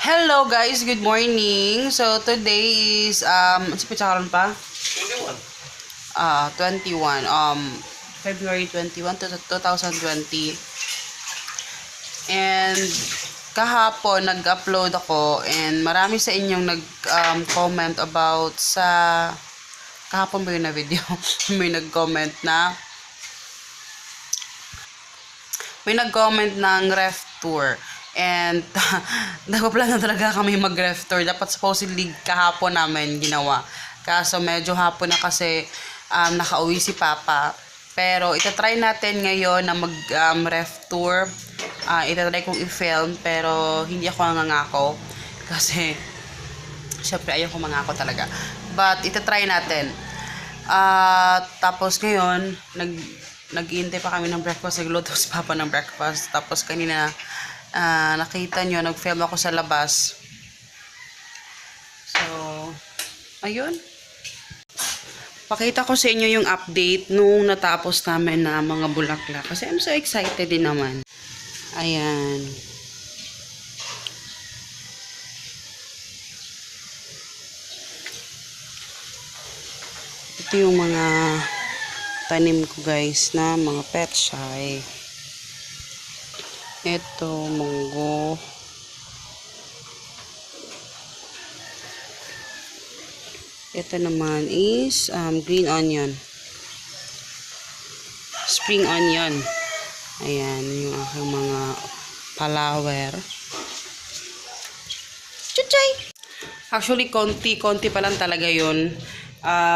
Hello guys, good morning. So today is ano si pitsakaron pa? 21. February 21 to 2020. And kahapon nag-upload ako and marami sa inyong nag-comment about sa kahapon ba yun na video? May nag-comment ng ref tour. And nagpaplano talaga kami mag-ref tour. Dapat supposedly kahapon namin ginawa. Kaso medyo hapon na kasi nakauwi si Papa. Pero itatry natin ngayon na mag-ref tour. Itatry kong i-film pero hindi ako nangangako. Kasi syempre ayaw ko mangako talaga. But itatry natin. Tapos ngayon, nag-iintay pa kami ng breakfast. Nagluto si Papa ng breakfast. Tapos kanina nakita nyo, nag-film ako sa labas. So, ayun. Pakita ko sa inyo yung update nung natapos namin na mga bulaklak. Kasi I'm so excited din naman. Ayan. Ito yung mga tanim ko guys na mga pechay. Ito, munggo. Ito naman is green onion. Spring onion. Ayan, yung aking mga palawer. Chuchay! Actually, konti pa lang talaga yun.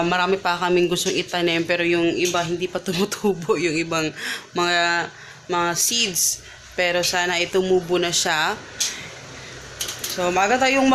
Marami pa kaming gustong itanim, pero yung iba hindi pa tumutubo. Yung ibang mga seeds. Pero sana itumubo na siya. So, maaga tayong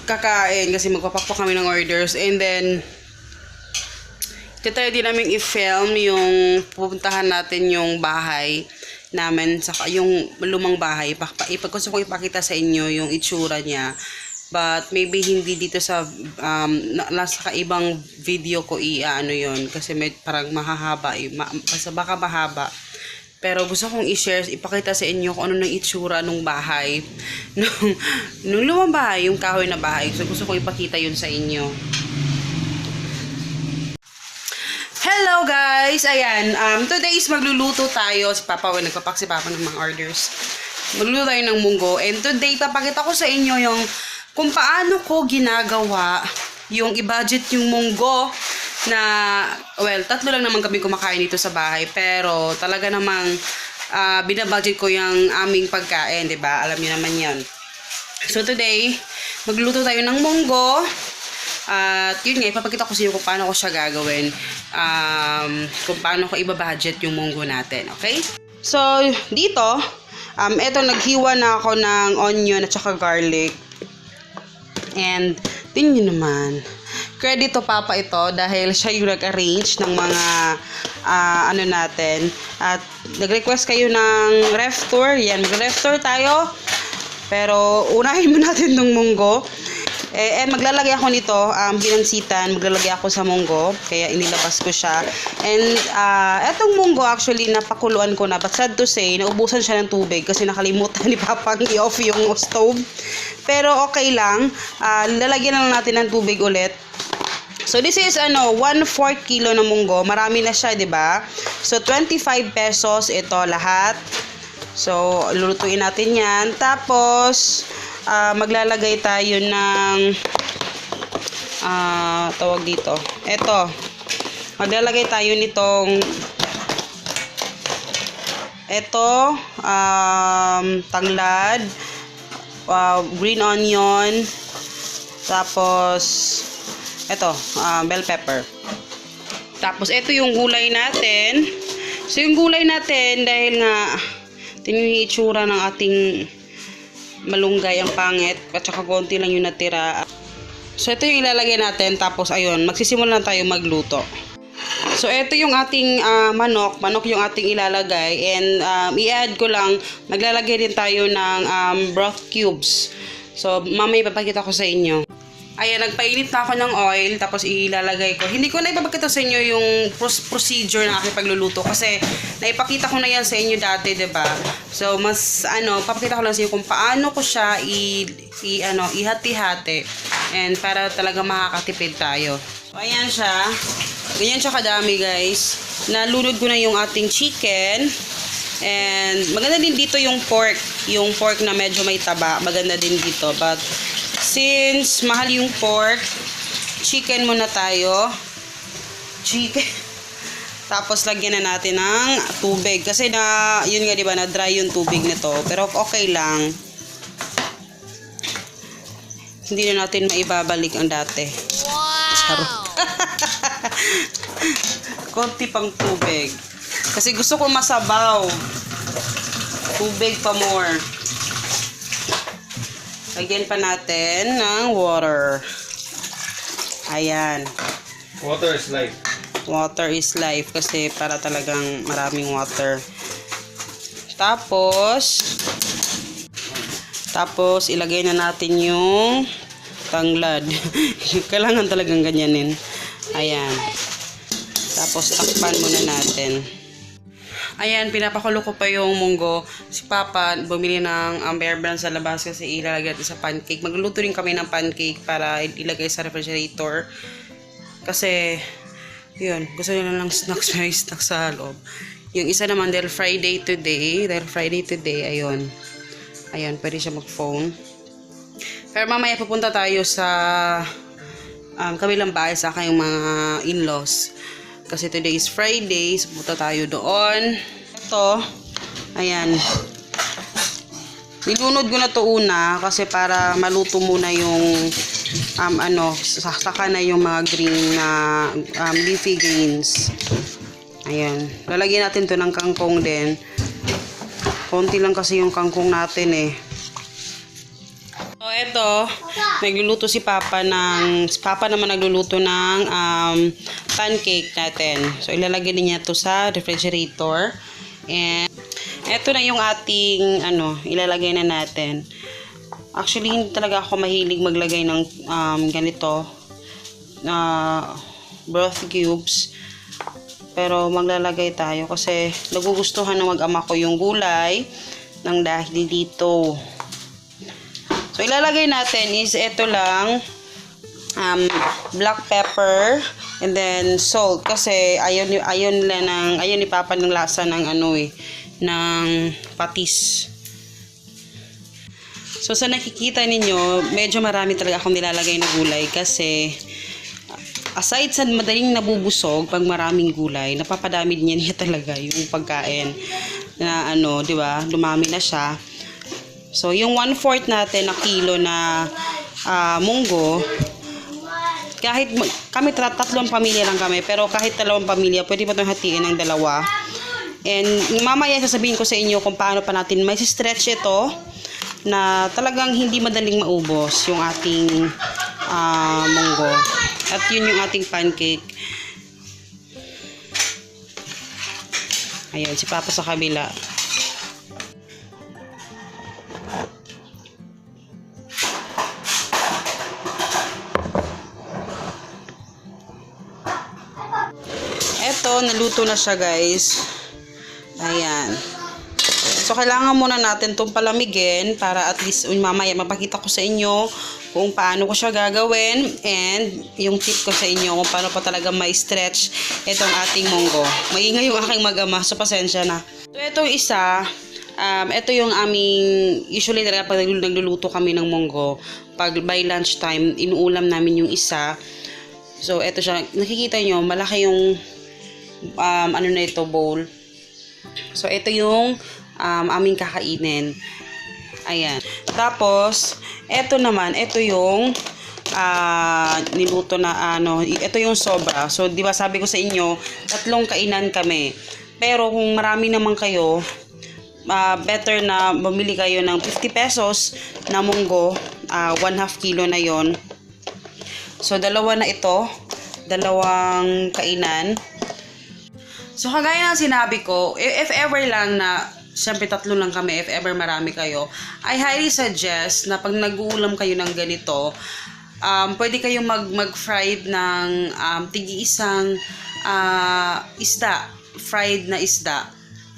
kakain kasi magpapakpak kami ng orders. And then, tayo din namin i-film yung pupuntahan natin yung bahay namin. Saka yung lumang bahay. Gusto ko ipakita sa inyo yung itsura niya. But maybe hindi dito sa nasa kaibang video ko yun. Kasi parang mahahaba. Baka mahaba. Pero gusto kong i-share, ipakita sa inyo kung ano nang itsura nung bahay. Nung lumang bahay, yung kahoy na bahay. So gusto kong ipakita yun sa inyo. Hello guys! Ayan, today is magluluto tayo. Si Papa, nagpapak si Papa ng mga orders. Magluluto tayo ng munggo. And today, papakita ko sa inyo yung kung paano ko ginagawa yung i-budget yung munggo na, well, 3 lang naman kami kumakain dito sa bahay. Pero talaga namang binabudget ko yung aming pagkain, 'di ba? Alam niyo naman 'yan. So today, magluto tayo ng munggo. At yun nga, ipapakita ko sa inyo kung paano ko siya gagawin. Kung paano ko i-budget yung munggo natin, okay? So, dito, eto naghiwa na ako ng onion at saka garlic. And, tingnan nyo naman. Credit to Papa ito dahil siya yung nag-arrange ng mga natin. At nag-request kayo ng ref tour. Yan, mag-ref tour tayo. Pero unahin mo natin ng munggo. And maglalagay ako nito, pinansitan, maglalagay ako sa munggo. Kaya inilabas ko siya. And etong munggo actually napakuluan ko na. But sad to say, naubusan siya ng tubig kasi nakalimutan ni Papa i-off yung stove. Pero okay lang. Lalagyan lang natin ng tubig ulit. So this is 1/4 kilo na munggo. Marami na siya, 'di ba? So 25 pesos ito lahat. So lulutuin natin 'yan. Tapos maglalagay tayo ng tawag dito. Ito. Maglalagay tayo nitong tanglad, green onion, tapos ito, bell pepper. Tapos, ito yung gulay natin. So, yung gulay natin, dahil nga, tingnan yung itsura ng ating malunggay, ang pangit. At saka konti lang yung natira. So, ito yung ilalagay natin. Tapos, ayun, magsisimula na tayo magluto. So, ito yung ating manok. Manok yung ating ilalagay. And, i-add ko lang, naglalagay din tayo ng broth cubes. So, mamaya ipapakita ko sa inyo. Ayan, nagpainit na ako ng oil, tapos ilalagay ko. Hindi ko na ipapakita sa inyo yung procedure ng aking pagluluto kasi naipakita ko na yan sa inyo dati, 'di ba? So, mas papakita ko lang sa inyo kung paano ko siya ihati-hati. And para talaga makakatipid tayo. So, ayan siya. Ganyan siya kadami, guys. Nalunod ko na yung ating chicken. And maganda din dito yung pork. Yung pork na medyo may taba, maganda din dito. But since mahal yung pork, chicken muna tayo. Chicken. Tapos lagyan na natin ng tubig. Kasi yun nga, diba, na dry yung tubig nito. Pero okay lang. Hindi na natin maibabalik ang dati. Wow! Konti pang tubig. Kasi gusto ko masabaw. Tubig pa more. Lagyan pa natin ng water. Ayan. Water is life. Water is life kasi para talagang maraming water. Tapos ilagay na natin yung tanglad. Kailangan talagang ganyanin. Ayan. Tapos takpan muna natin. Ayan, pinapakulo ko pa yung munggo. Si Papa bumili ng Bear Brand sa labas kasi ilalagay natin sa pancake. Magluluto rin kami ng pancake para ilagay sa refrigerator. Kasi, yun, gusto nila ng snacks, may snacks sa loob. Yung isa naman, dahil Friday today, ayun. Ayan, pwede siya mag-phone. Pero mamaya pupunta tayo sa kabilang bahay sa aking mga in-laws. Kasi today is Friday, so pupunta tayo doon. Ito, ayan. Nilunod ko na to una kasi para maluto muna yung saka na yung mga green na leafy greens. Ayan. Lalagyan natin to ng kangkong din. Konti lang kasi yung kangkong natin eh. So, eto, nagluluto si Papa naman nagluluto ng pancake natin. So, ilalagay niya to sa refrigerator. And, eto na yung ating, ilalagay na natin. Actually, hindi talaga ako mahilig maglagay ng ganito, broth cubes. Pero, maglalagay tayo kasi nagugustuhan ng mag-ama ko yung gulay ng dahil dito. So, ilalagay natin is ito lang, black pepper, and then salt. Kasi ayaw ni Papa ng lasa ng ng patis. So, sa nakikita ninyo, medyo marami talaga akong nilalagay na gulay kasi aside sa madaling nabubusog pag maraming gulay, napapadami niya talaga yung pagkain na di ba? Dumami na siya. So, yung 1/4 natin na kilo na munggo, kahit kami tatlong pamilya lang kami, pero kahit dalawang pamilya, pwede pa itong hatiin ng dalawa. And mamaya sasabihin ko sa inyo kung paano pa natin may stretch ito na talagang hindi madaling maubos yung ating munggo. At yun yung ating pancake. Ayan, si Papa sa kabila. Eto, naluto na siya, guys. Ayan. So, kailangan muna natin itong palamigin para at least mamaya mapakita ko sa inyo kung paano ko siya gagawin and yung tip ko sa inyo kung paano pa talaga may stretch itong ating munggo. Maingay yung aking mag-ama, so pasensya na. So, itong isa, ito yung aming, usually talaga pag nagluluto kami ng munggo, pag by lunchtime, inuulam namin yung isa. So, ito siya. Nakikita nyo, malaki yung na ito, bowl. So, ito yung aming kakainin. Ayan. Tapos, ito naman, ito yung niluto na ito yung sobra. So, di ba sabi ko sa inyo, 3 kainan kami. Pero kung marami naman kayo, better na bumili kayo ng 50 pesos na munggo, 1/2 kilo na yon. So, dalawa na ito. 2 kainan. So, kagaya ng sinabi ko, if ever lang na, siyempre 3 lang kami, if ever marami kayo, I highly suggest na pag nag-uulam kayo ng ganito, pwede kayong mag-fried ng tig-isang isda, fried na isda.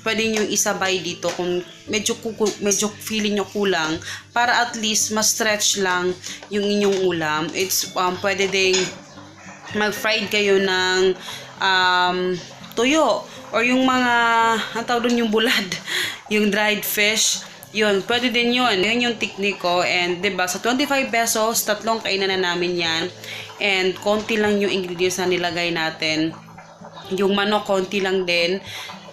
Pwede nyo isabay dito kung medyo feeling nyo kulang para at least ma-stretch lang yung inyong ulam. It's pwede ding mag-fried kayo ng tuyo or yung mga ang tawag doon yung bulad, yung dried fish. Yun, pwede din yun. Yun yung technique ko. And, diba, sa 25 pesos, 3 kainan na namin yan. And, konti lang yung ingredients na nilagay natin. Yung manok, konti lang din.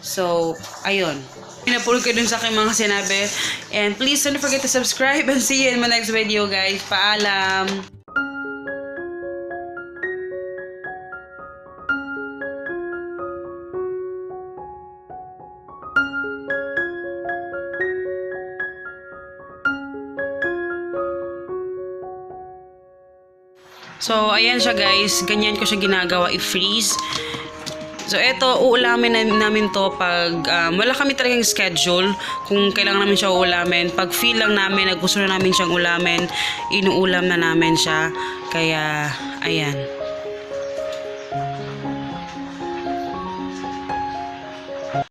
So, ayun. Pinapulog ko dun sa aking mga sinabi. And, please don't forget to subscribe and see you in my next video, guys. Paalam! So, ayan siya guys. Ganyan ko siya ginagawa, i-freeze. So, eto, uulamin namin to pag wala kami talagang schedule kung kailangan namin siya uulamin. Pag feel lang namin, gusto na namin siyang ulamin, inuulam na namin siya. Kaya, ayan.